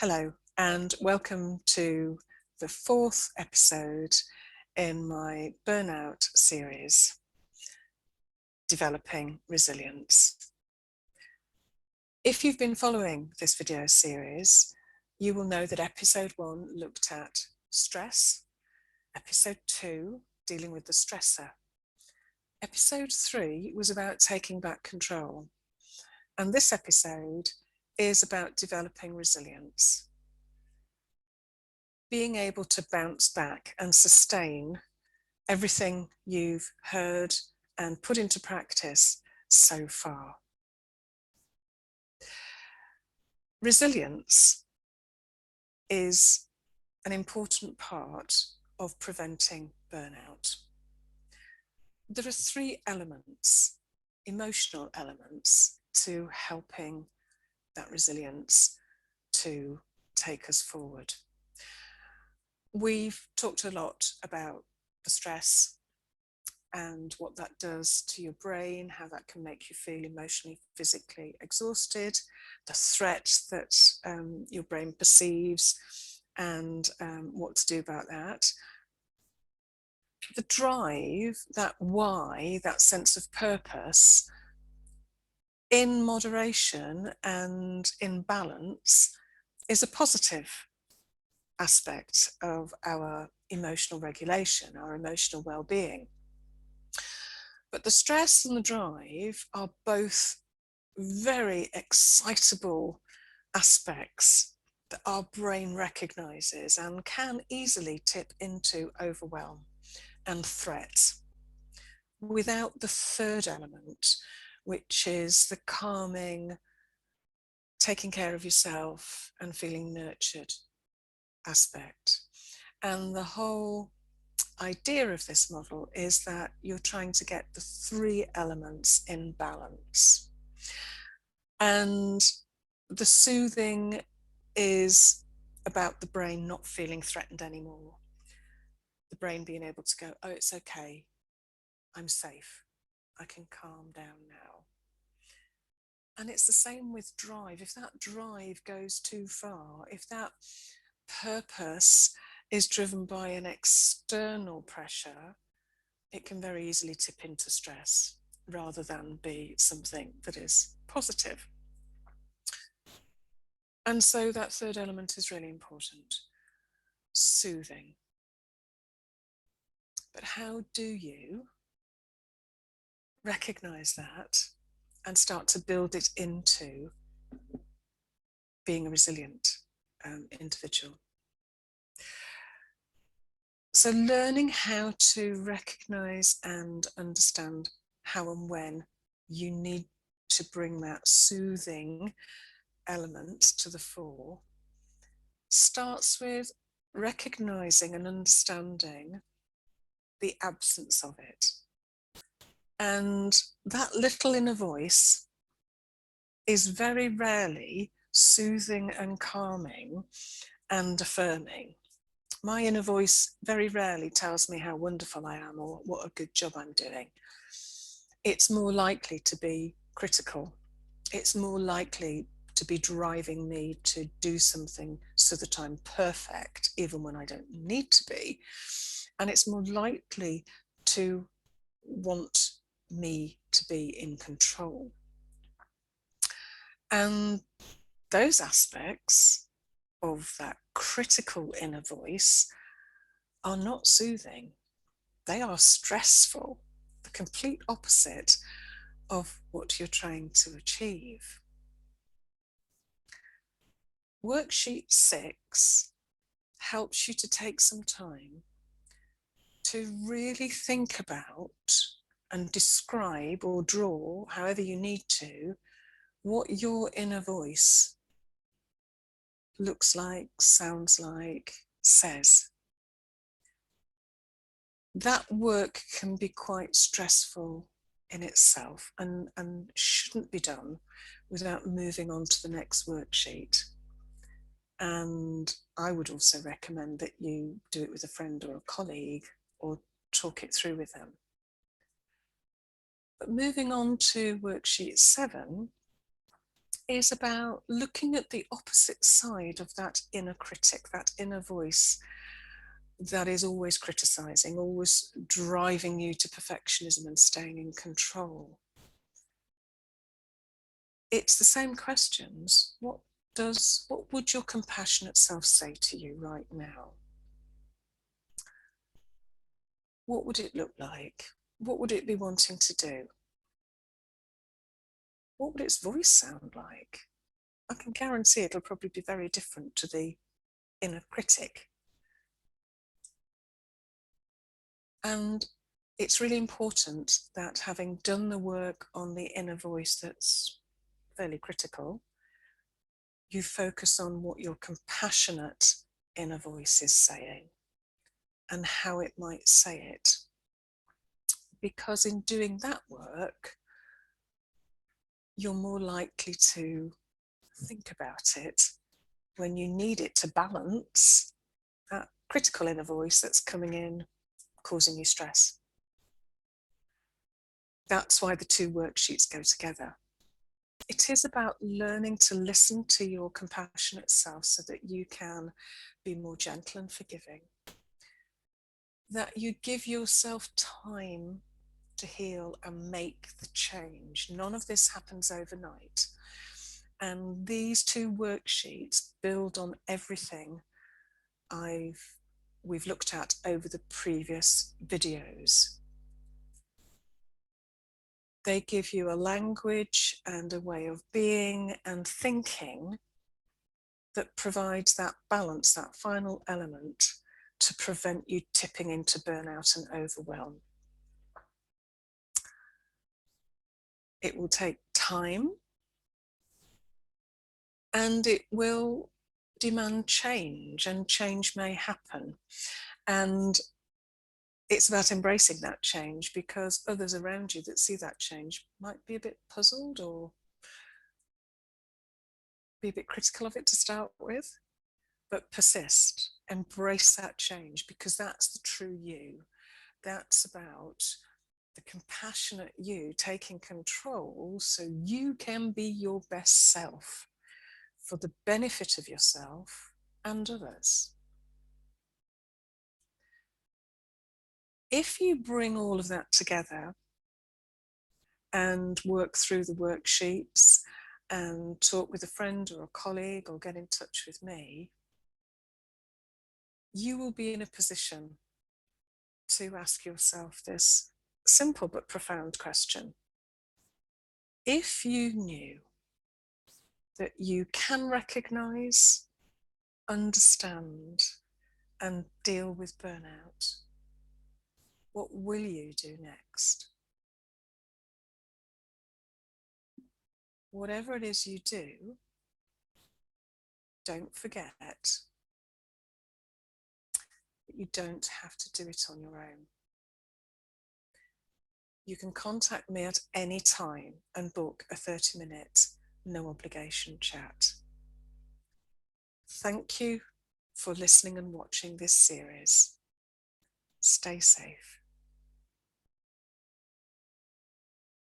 Hello and welcome to the fourth episode in my Burnout series, Developing Resilience. If you've been following this video series, you will know that episode 1 looked at stress, episode 2 dealing with the stressor. Episode 3 was about taking back control, and this episode is about developing resilience. Being able to bounce back and sustain everything you've heard and put into practice so far. Resilience is an important part of preventing burnout. There are 3 elements, emotional elements, to helping that resilience to take us forward. We've talked a lot about the stress and what that does to your brain, how that can make you feel emotionally, physically exhausted, the threat that your brain perceives, and what to do about that. The drive, that why, that sense of purpose, in moderation and in balance, is a positive aspect of our emotional regulation, our emotional well-being. But the stress and the drive are both very excitable aspects that our brain recognizes and can easily tip into overwhelm and threat, without the third element, which is the calming, taking care of yourself and feeling nurtured aspect. And the whole idea of this model is that you're trying to get the 3 elements in balance. And the soothing is about the brain not feeling threatened anymore. The brain being able to go, oh, it's okay, I'm safe, I can calm down now. And it's the same with drive. If that drive goes too far, if that purpose is driven by an external pressure, it can very easily tip into stress rather than be something that is positive. And so that third element is really important, soothing. But how do you recognize that and start to build it into being a resilient individual? So learning how to recognize and understand how and when you need to bring that soothing element to the fore starts with recognizing and understanding the absence of it. And that little inner voice is very rarely soothing and calming and affirming. My inner voice very rarely tells me how wonderful I am or what a good job I'm doing. It's more likely to be critical. It's more likely to be driving me to do something so that I'm perfect, even when I don't need to be. And it's more likely to want me to be in control. And those aspects of that critical inner voice are not soothing. They are stressful, the complete opposite of what you're trying to achieve. Worksheet 6 helps you to take some time to really think about and describe or draw, however you need to, what your inner voice looks like, sounds like, says. That work can be quite stressful in itself and shouldn't be done without moving on to the next worksheet. And I would also recommend that you do it with a friend or a colleague or talk it through with them. But moving on to worksheet 7, is about looking at the opposite side of that inner critic, that inner voice that is always criticizing, always driving you to perfectionism and staying in control. It's the same questions. What would your compassionate self say to you right now? What would it look like? What would it be wanting to do? What would its voice sound like? I can guarantee it'll probably be very different to the inner critic. And it's really important that, having done the work on the inner voice that's fairly critical, you focus on what your compassionate inner voice is saying and how it might say it. Because in doing that work, you're more likely to think about it when you need it to balance that critical inner voice that's coming in, causing you stress. That's why the two worksheets go together. It is about learning to listen to your compassionate self so that you can be more gentle and forgiving. That you give yourself time to heal and make the change. None of this happens overnight. And these two worksheets build on everything we've looked at over the previous videos. They give you a language and a way of being and thinking that provides that balance, that final element, to prevent you tipping into burnout and overwhelm. It will take time, and it will demand change, and change may happen. And it's about embracing that change, because others around you that see that change might be a bit puzzled or be a bit critical of it to start with. But persist, embrace that change, because that's the true you. That's about the compassionate you taking control so you can be your best self for the benefit of yourself and others. If you bring all of that together and work through the worksheets and talk with a friend or a colleague or get in touch with me, you will be in a position to ask yourself this simple but profound question. If you knew that you can recognize, understand, and deal with burnout, what will you do next? Whatever it is you do, don't forget that you don't have to do it on your own. You can contact me at any time and book a 30-minute, no obligation chat. Thank you for listening and watching this series. Stay safe.